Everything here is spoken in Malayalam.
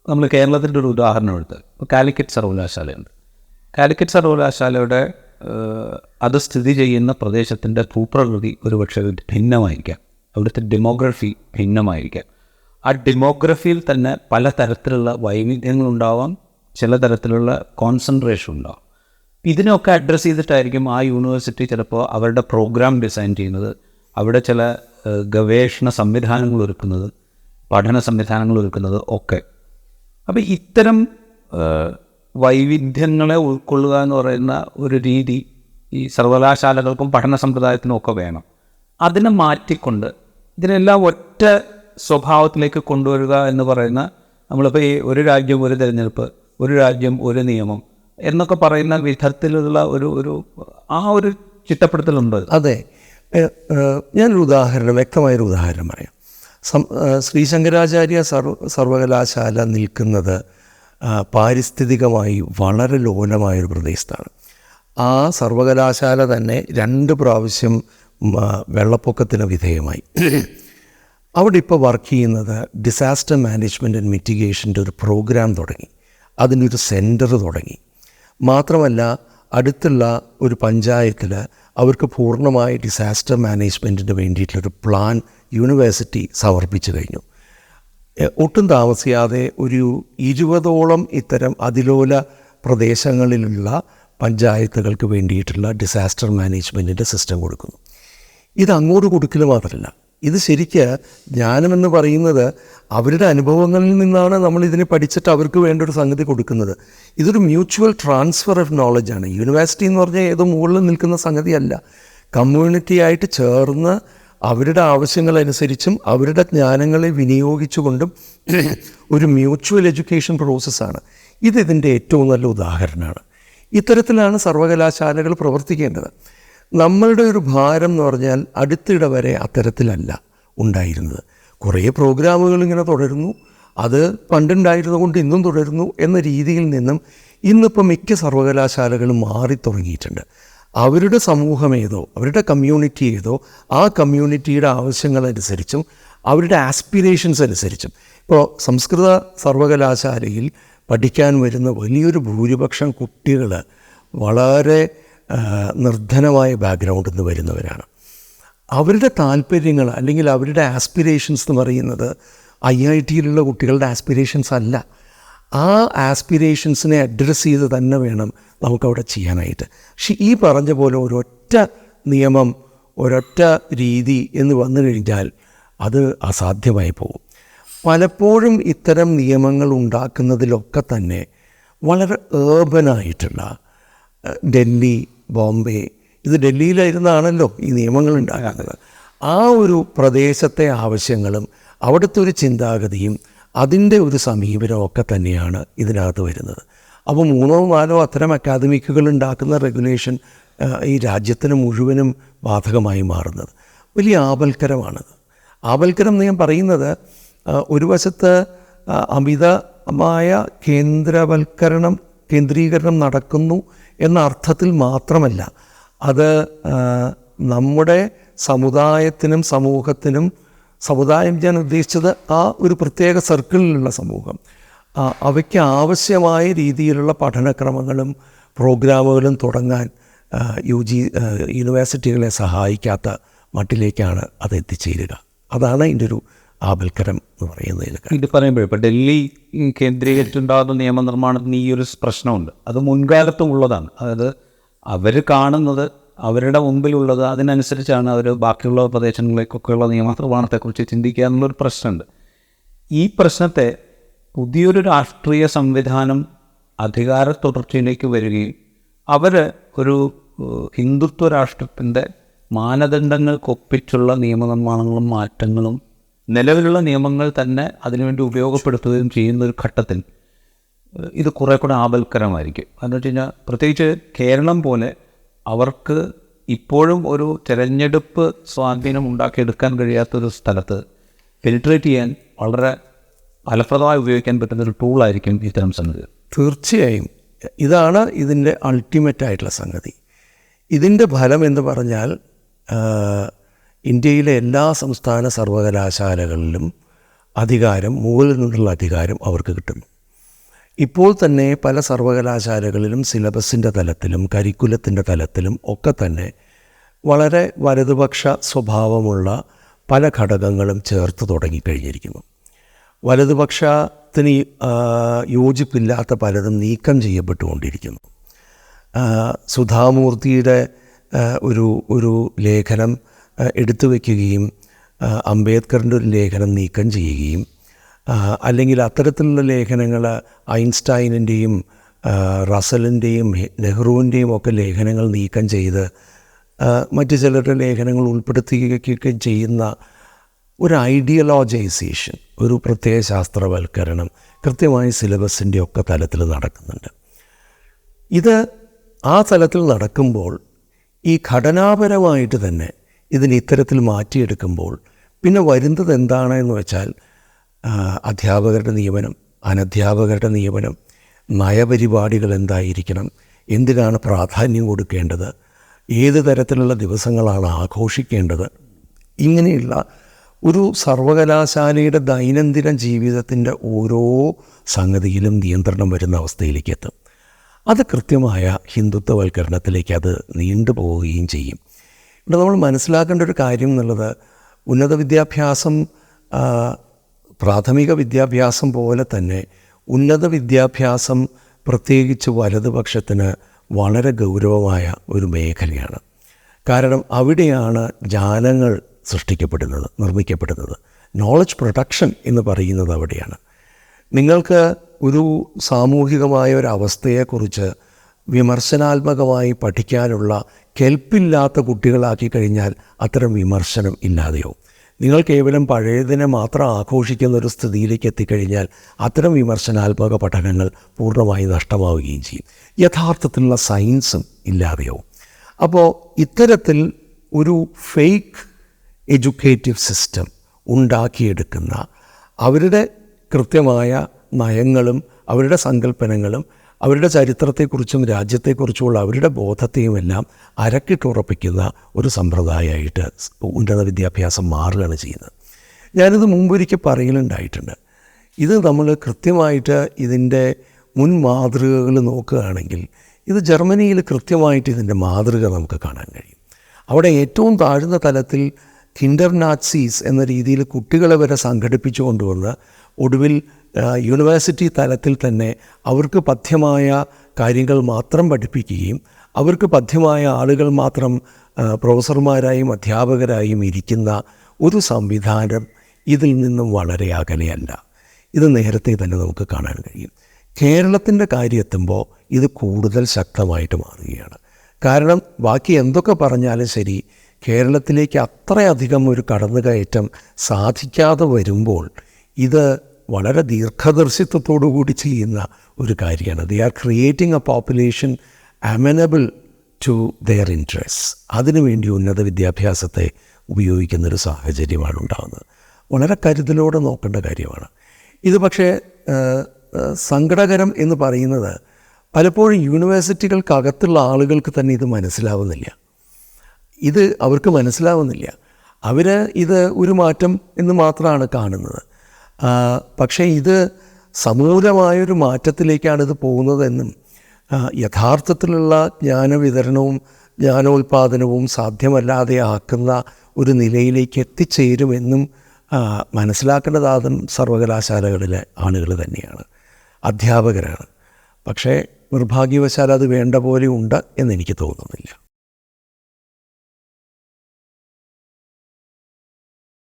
നമ്മൾ കേരളത്തിൻ്റെ ഒരു ഉദാഹരണം എടുത്ത് ഇപ്പോൾ കാലിക്കറ്റ് സർവകലാശാലയുണ്ട്. കാലിക്കറ്റ് സർവകലാശാലയുടെ അത് സ്ഥിതി ചെയ്യുന്ന പ്രദേശത്തിൻ്റെ ഭൂപ്രകൃതി ഒരുപക്ഷെ ഭിന്നമായിരിക്കാം, അവിടുത്തെ ഡെമോഗ്രഫി ഭിന്നമായിരിക്കാം. ആ ഡെമോഗ്രഫിയിൽ തന്നെ പല തരത്തിലുള്ള വൈവിധ്യങ്ങളുണ്ടാവാം, ചില തരത്തിലുള്ള കോൺസെൻട്രേഷൻ ഉണ്ടാവും. ഇതിനൊക്കെ അഡ്രസ്സ് ചെയ്തിട്ടായിരിക്കും ആ യൂണിവേഴ്സിറ്റി ചിലപ്പോൾ അവരുടെ പ്രോഗ്രാം ഡിസൈൻ ചെയ്യുന്നത്, അവിടെ ചില ഗവേഷണ സംവിധാനങ്ങൾ ഒരുക്കുന്നത്, പഠന സംവിധാനങ്ങൾ ഒരുക്കുന്നത് ഒക്കെ. അപ്പോൾ ഇത്തരം വൈവിധ്യങ്ങളെ ഉൾക്കൊള്ളുക എന്ന് പറയുന്ന ഒരു രീതി ഈ സർവകലാശാലകൾക്കും പഠന സമ്പ്രദായത്തിനും ഒക്കെ വേണം. അതിനെ മാറ്റിക്കൊണ്ട് ഇതിനെല്ലാം ഒറ്റ സ്വഭാവത്തിലേക്ക് കൊണ്ടുവരിക എന്ന് പറയുന്ന, നമ്മളിപ്പോൾ ഈ ഒരു രാജ്യം ഒരു തിരഞ്ഞെടുപ്പ്, ഒരു രാജ്യം ഒരു നിയമം എന്നൊക്കെ പറയുന്ന വിധത്തിലുള്ള ഒരു ചിട്ടപ്പെടുത്തലുണ്ട്. അതെ, ഞാനൊരു ഉദാഹരണം, വ്യക്തമായൊരു ഉദാഹരണം പറയാം. ശ്രീശങ്കരാചാര്യ സർവകലാശാല നിൽക്കുന്നത് പാരിസ്ഥിതികമായി വളരെ ലോലമായൊരു പ്രദേശത്താണ്. ആ സർവകലാശാല തന്നെ 2 പ്രാവശ്യം വെള്ളപ്പൊക്കത്തിന് വിധേയമായി. അവിടെ ഇപ്പോൾ വർക്ക് ചെയ്യുന്നത് ഡിസാസ്റ്റർ മാനേജ്മെൻറ്റ് ആൻഡ് മിറ്റിഗേഷൻ്റെ ഒരു പ്രോഗ്രാം തുടങ്ങി, അതിനൊരു സെൻറ്റർ തുടങ്ങി. മാത്രമല്ല അടുത്തുള്ള ഒരു പഞ്ചായത്തിൽ അവർക്ക് പൂർണ്ണമായ ഡിസാസ്റ്റർ മാനേജ്മെൻറ്റിന് വേണ്ടിയിട്ടുള്ളൊരു പ്ലാൻ യൂണിവേഴ്സിറ്റി സമർപ്പിച്ചു കഴിഞ്ഞു. ഒട്ടും താമസിയാതെ ഒരു 20ഓളം ഇത്തരം അതിലോല പ്രദേശങ്ങളിലുള്ള പഞ്ചായത്തുകൾക്ക് വേണ്ടിയിട്ടുള്ള ഡിസാസ്റ്റർ മാനേജ്മെൻറ്റിൻ്റെ സിസ്റ്റം കൊടുക്കുന്നു. ഇത് അങ്ങോട്ട് കൊടുക്കൽ മാത്രമല്ല, ഇത് ശരിക്ക് ജ്ഞാനമെന്ന് പറയുന്നത് അവരുടെ അനുഭവങ്ങളിൽ നിന്നാണ് നമ്മളിതിനെ പഠിച്ചിട്ട് അവർക്ക് വേണ്ട ഒരു സംഗതി കൊടുക്കുന്നത്. ഇതൊരു മ്യൂച്വൽ ട്രാൻസ്ഫർ ഓഫ് നോളജാണ്. യൂണിവേഴ്സിറ്റി എന്ന് പറഞ്ഞാൽ ഏതോ മുകളിൽ നിൽക്കുന്ന സംഗതിയല്ല. കമ്മ്യൂണിറ്റിയായിട്ട് ചേർന്ന് അവരുടെ ആവശ്യങ്ങളനുസരിച്ചും അവരുടെ ജ്ഞാനങ്ങളെ വിനിയോഗിച്ചുകൊണ്ടും ഒരു മ്യൂച്വൽ എഡ്യൂക്കേഷൻ പ്രോസസ്സാണ്. ഇതിൻ്റെ ഏറ്റവും നല്ല ഉദാഹരണമാണ്. ഇത്തരത്തിലാണ് സർവകലാശാലകൾ പ്രവർത്തിക്കേണ്ടത്. നമ്മളുടെ ഒരു ഭാരം എന്ന് പറഞ്ഞാൽ അടുത്തിടെ വരെ അത്തരത്തിലല്ല ഉണ്ടായിരുന്നത്. കുറേ പ്രോഗ്രാമുകൾ ഇങ്ങനെ തുടരുന്നു, അത് പണ്ടുണ്ടായിരുന്നതുകൊണ്ട് ഇന്നും തുടരുന്നു എന്ന രീതിയിൽ നിന്നും ഇന്നിപ്പോൾ മിക്ക സർവകലാശാലകളും മാറി തുടങ്ങിയിട്ടുണ്ട്. അവരുടെ സമൂഹം ഏതോ, അവരുടെ കമ്മ്യൂണിറ്റി ഏതോ, ആ കമ്മ്യൂണിറ്റിയുടെ ആവശ്യങ്ങളനുസരിച്ചും അവരുടെ ആസ്പിറേഷൻസ് അനുസരിച്ചും. ഇപ്പോൾ സംസ്കൃത സർവകലാശാലയിൽ പഠിക്കാൻ വരുന്ന വലിയൊരു ഭൂരിപക്ഷം കുട്ടികൾ വളരെ നിർധനമായ ബാക്ക്ഗ്രൗണ്ടിൽ നിന്ന് വരുന്നവരാണ്. അവരുടെ താല്പര്യങ്ങൾ അല്ലെങ്കിൽ അവരുടെ ആസ്പിറേഷൻസ് എന്ന് പറയുന്നത് IITയിലുള്ള കുട്ടികളുടെ ആസ്പിറേഷൻസ് അല്ല. ആ ആസ്പിറേഷൻസിനെ അഡ്രസ്സ് ചെയ്ത് തന്നെ വേണം നമുക്കവിടെ ചെയ്യാനായിട്ട്. പക്ഷേ ഈ പറഞ്ഞ പോലെ ഒരൊറ്റ നിയമം, ഒരൊറ്റ രീതി എന്ന് വന്നു കഴിഞ്ഞാൽ അത് അസാധ്യമായി പോകും. പലപ്പോഴും ഇത്തരം നിയമങ്ങൾ ഉണ്ടാക്കുന്നതിലൊക്കെ തന്നെ വളരെ ഏർബനായിട്ടുള്ള ഡൽഹി, ബോംബെ, ഇത് ഡൽഹിയിലായിരുന്നാണല്ലോ ഈ നിയമങ്ങൾ ഉണ്ടാകുന്നത്. ആ ഒരു പ്രദേശത്തെ ആവശ്യങ്ങളും അവിടുത്തെ ഒരു ചിന്താഗതിയും അതിൻ്റെ ഒരു സമീപനമൊക്കെ തന്നെയാണ് ഇതിനകത്ത് വരുന്നത്. അപ്പോൾ 3ഓ 4ഓ അത്തരം അക്കാദമിക്കുകൾ ഉണ്ടാക്കുന്ന റെഗുലേഷൻ ഈ രാജ്യത്തിന് മുഴുവനും ബാധകമായി മാറുന്നത് വലിയ ആപൽക്കരമാണത്. ആപൽക്കരം എന്ന് ഞാൻ പറയുന്നത് ഒരു വശത്ത് അമിതമായ കേന്ദ്രീകരണം നടക്കുന്നു എന്ന അർത്ഥത്തിൽ മാത്രമല്ല, അത് നമ്മുടെ സമുദായത്തിനും സമൂഹത്തിനും, സമുദായം ഞാൻ ഉദ്ദേശിച്ചത് ആ ഒരു പ്രത്യേക സർക്കിളിലുള്ള സമൂഹം, അവയ്ക്ക് ആവശ്യമായ രീതിയിലുള്ള പഠനക്രമങ്ങളും പ്രോഗ്രാമുകളും തുടങ്ങാൻ യൂണിവേഴ്സിറ്റികളെ സഹായിക്കാത്ത മട്ടിലേക്കാണ് അത് എത്തിച്ചേരുക. അതാണ് ഇതിൻ്റെ ഒരു ആപൽക്കരം എന്ന് പറയുന്നതിൽ. ഇത് പറയുമ്പോൾ ഇപ്പോൾ ഡൽഹി കേന്ദ്രീകരിച്ചുണ്ടാകുന്ന നിയമനിർമ്മാണത്തിന് ഈ ഒരു പ്രശ്നമുണ്ട്. അത് മുൻകാലത്തും ഉള്ളതാണ്. അതായത് അവർ കാണുന്നത്, അവരുടെ മുമ്പിലുള്ളത്, അതിനനുസരിച്ചാണ് അവർ ബാക്കിയുള്ള പ്രദേശങ്ങളിലേക്കൊക്കെയുള്ള നിയമനിർമ്മാണത്തെക്കുറിച്ച് ചിന്തിക്കുക എന്നുള്ളൊരു പ്രശ്നമുണ്ട്. ഈ പ്രശ്നത്തെ പുതിയൊരു രാഷ്ട്രീയ സംവിധാനം അധികാര തുടർച്ചയിലേക്ക് വരികയും അവർ ഒരു ഹിന്ദുത്വ രാഷ്ട്രത്തിൻ്റെ മാനദണ്ഡങ്ങൾക്കൊപ്പിച്ചുള്ള നിയമനിർമ്മാണങ്ങളും മാറ്റങ്ങളും നിലവിലുള്ള നിയമങ്ങൾ തന്നെ അതിനുവേണ്ടി ഉപയോഗപ്പെടുത്തുകയും ചെയ്യുന്ന ഒരു ഘട്ടത്തിൽ ഇത് കുറേ കൂടെ ആപൽക്കരമായിരിക്കും. കാരണം വെച്ച് കഴിഞ്ഞാൽ പ്രത്യേകിച്ച് കേരളം പോലെ അവർക്ക് ഇപ്പോഴും ഒരു തിരഞ്ഞെടുപ്പ് സ്വാധീനം ഉണ്ടാക്കിയെടുക്കാൻ കഴിയാത്തൊരു സ്ഥലത്ത് പെനിട്രേറ്റ് ചെയ്യാൻ വളരെ ഫലപ്രദമായി ഉപയോഗിക്കാൻ പറ്റുന്നൊരു ടൂളായിരിക്കും ഇത്തരം സംഗതി. തീർച്ചയായും ഇതാണ് ഇതിൻ്റെ അൾട്ടിമേറ്റായിട്ടുള്ള സംഗതി. ഇതിൻ്റെ ഫലം എന്ന് പറഞ്ഞാൽ ഇന്ത്യയിലെ എല്ലാ സംസ്ഥാന സർവകലാശാലകളിലും അധികാരം, മുകളിൽ നിന്നുള്ള അധികാരം അവർക്ക് കിട്ടുന്നു. ഇപ്പോൾ തന്നെ പല സർവകലാശാലകളിലും സിലബസിൻ്റെ തലത്തിലും കരിക്കുലത്തിൻ്റെ തലത്തിലും ഒക്കെ തന്നെ വളരെ വലതുപക്ഷ സ്വഭാവമുള്ള പല ഘടകങ്ങളും ചേർത്ത് തുടങ്ങിക്കഴിഞ്ഞിരിക്കുന്നു. വലതുപക്ഷത്തിന് യോജിപ്പില്ലാത്ത പലതും നീക്കം ചെയ്യപ്പെട്ടുകൊണ്ടിരിക്കുന്നു. സുധാമൂർത്തിയുടെ ഒരു ലേഖനം എടുത്തു വയ്ക്കുകയും അംബേദ്കറിൻ്റെ ഒരു ലേഖനം നീക്കം ചെയ്യുകയും അല്ലെങ്കിൽ അത്തരത്തിലുള്ള ലേഖനങ്ങൾ ഐൻസ്റ്റൈനിൻ്റെയും റസലിൻ്റെയും നെഹ്റുവിൻ്റെയും ഒക്കെ ലേഖനങ്ങൾ നീക്കം ചെയ്ത് മറ്റു ചിലരുടെ ലേഖനങ്ങൾ ഉൾപ്പെടുത്തുകയൊക്കെ ചെയ്യുന്ന ഒരു ഐഡിയലോജൈസേഷൻ, ഒരു പ്രത്യേക ശാസ്ത്രവൽക്കരണം കൃത്യമായി സിലബസിൻ്റെ ഒക്കെ തലത്തിൽ നടക്കുന്നുണ്ട്. ഇത് ആ തലത്തിൽ നടക്കുമ്പോൾ ഈ ഘടനാപരമായിട്ട് തന്നെ ഇതിന് ഇത്തരത്തിൽ മാറ്റിയെടുക്കുമ്പോൾ പിന്നെ വരുന്നത് എന്താണ് എന്ന് വെച്ചാൽ അധ്യാപകരുടെ നിയമനം, അനധ്യാപകരുടെ നിയമനം, നയപരിപാടികൾ എന്തായിരിക്കണം, എന്തിനാണ് പ്രാധാന്യം കൊടുക്കേണ്ടത്, ഏത് തരത്തിലുള്ള ദിവസങ്ങളാണ് ആഘോഷിക്കേണ്ടത്, ഇങ്ങനെയുള്ള ഒരു സർവകലാശാലയുടെ ദൈനംദിന ജീവിതത്തിൻ്റെ ഓരോ സംഗതിയിലും നിയന്ത്രണം വരുന്ന അവസ്ഥയിലേക്ക് എത്തും. അത് കൃത്യമായ ഹിന്ദുത്വവൽക്കരണത്തിലേക്ക് അത് നീണ്ടുപോവുകയും ചെയ്യും. ഇവിടെ നമ്മൾ മനസ്സിലാക്കേണ്ട ഒരു കാര്യം എന്നുള്ളത്, ഉന്നത വിദ്യാഭ്യാസം പ്രാഥമിക വിദ്യാഭ്യാസം പോലെ തന്നെ ഉന്നത വിദ്യാഭ്യാസം പ്രത്യേകിച്ച് വലതുപക്ഷത്തിന് വളരെ ഗൗരവമായ ഒരു മേഖലയാണ്. കാരണം അവിടെയാണ് ജ്ഞാനങ്ങൾ സൃഷ്ടിക്കപ്പെടുന്നത്, നിർമ്മിക്കപ്പെടുന്നത്. നോളജ് പ്രൊഡക്ഷൻ എന്ന് പറയുന്നത് അവിടെയാണ്. നിങ്ങൾക്ക് ഒരു സാമൂഹികമായ ഒരു അവസ്ഥയെക്കുറിച്ച് വിമർശനാത്മകമായി പഠിക്കാനുള്ള കെൽപ്പില്ലാത്ത കുട്ടികളാക്കി കഴിഞ്ഞാൽ അത്തരം വിമർശനം ഇല്ലാതെയാവും. നിങ്ങൾ കേവലം പഴയതിനെ മാത്രം ആഘോഷിക്കുന്ന ഒരു സ്ഥിതിയിലേക്ക് എത്തിക്കഴിഞ്ഞാൽ അത്തരം വിമർശനാത്മക പഠനങ്ങൾ പൂർണ്ണമായി നഷ്ടമാവുകയും ചെയ്യും. യഥാർത്ഥത്തിലുള്ള സയൻസും ഇല്ലാതെയാവും. അപ്പോൾ ഇത്തരത്തിൽ ഒരു ഫേക്ക് എഡ്യൂക്കേറ്റീവ് സിസ്റ്റം ഉണ്ടാക്കിയെടുക്കുന്ന അവരുടെ കൃത്യമായ നയങ്ങളും അവരുടെ സങ്കല്പനങ്ങളും അവരുടെ ചരിത്രത്തെക്കുറിച്ചും രാജ്യത്തെക്കുറിച്ചുമുള്ള അവരുടെ ബോധത്തെയുമെല്ലാം അരക്കിട്ടുറപ്പിക്കുന്ന ഒരു സമ്പ്രദായമായിട്ട് ഉന്നത വിദ്യാഭ്യാസം മാറുകയാണ് ചെയ്യുന്നത്. ഞാനിത് മുമ്പൊരിക്കൽ പറയലുണ്ടായിട്ടുണ്ട്. ഇത് നമ്മൾ കൃത്യമായിട്ട് ഇതിൻ്റെ മുൻ മാതൃകകൾ നോക്കുകയാണെങ്കിൽ ഇത് ജർമ്മനിയിൽ കൃത്യമായിട്ട് ഇതിൻ്റെ മാതൃക നമുക്ക് കാണാൻ കഴിയും. അവിടെ ഏറ്റവും താഴ്ന്ന തലത്തിൽ കിൻഡർ നാറ്റ്സീസ് എന്ന രീതിയിൽ കുട്ടികളെ വരെ സംഘടിപ്പിച്ചു കൊണ്ടുവന്ന് ഒടുവിൽ യൂണിവേഴ്സിറ്റി തലത്തിൽ തന്നെ അവർക്ക് പഥ്യമായ കാര്യങ്ങൾ മാത്രം പഠിപ്പിക്കുകയും അവർക്ക് പഥ്യമായ ആളുകൾ മാത്രം പ്രൊഫസർമാരായും അധ്യാപകരായും ഇരിക്കുന്ന ഒരു സംവിധാനം ഇതിൽ നിന്നും വളരെ അകലെയല്ല. ഇത് നേരത്തെ തന്നെ നമുക്ക് കാണാൻ കഴിയും. കേരളത്തിൻ്റെ കാര്യമെത്തുമ്പോൾ ഇത് കൂടുതൽ ശക്തമായിട്ട് മാറുകയാണ്. കാരണം ബാക്കി എന്തൊക്കെ പറഞ്ഞാലും ശരി, കേരളത്തിലേക്ക് അത്രയധികം ഒരു കടന്നുകയറ്റം സാധിക്കാതെ വരുമ്പോൾ ഇത് വളരെ ദീർഘദർശിത്വത്തോടു കൂടി ചെയ്യുന്ന ഒരു കാര്യമാണ്. They are creating a population amenable to their interest. അതിനുവേണ്ടി ഉന്നത വിദ്യാഭ്യാസത്തെ ഉപയോഗിക്കുന്നൊരു സാഹചര്യമാണ് ഉണ്ടാകുന്നത്. വളരെ കരുതലോടെ നോക്കേണ്ട കാര്യമാണ് ഇത്. പക്ഷേ സങ്കടകരം എന്ന് പറയുന്നത് പലപ്പോഴും യൂണിവേഴ്സിറ്റികൾക്കകത്തുള്ള ആളുകൾക്ക് തന്നെ ഇത് മനസ്സിലാവുന്നില്ല. അവർക്ക് മനസ്സിലാവുന്നില്ല. അവർ ഇത് ഒരു മാറ്റം എന്ന് മാത്രമാണ് കാണുന്നത്. പക്ഷേ ഇത് സമൂലമായൊരു മാറ്റത്തിലേക്കാണിത് പോകുന്നതെന്നും യാഥാർത്ഥത്തിലുള്ള ജ്ഞാനവിതരണവും ജ്ഞാനോൽപാദനവും സാധ്യമല്ലാതെ ആക്കുന്ന ഒരു നിലയിലേക്ക് എത്തിച്ചേരുമെന്നും മനസ്സിലാക്കേണ്ടത് ആദ്യം സർവകലാശാലകളിലെ ആളുകൾ തന്നെയാണ്, അധ്യാപകരാണ്. പക്ഷേ നിർഭാഗ്യവശാൽ അത് വേണ്ട പോലെ ഉണ്ട് എന്നെനിക്ക് തോന്നുന്നില്ല.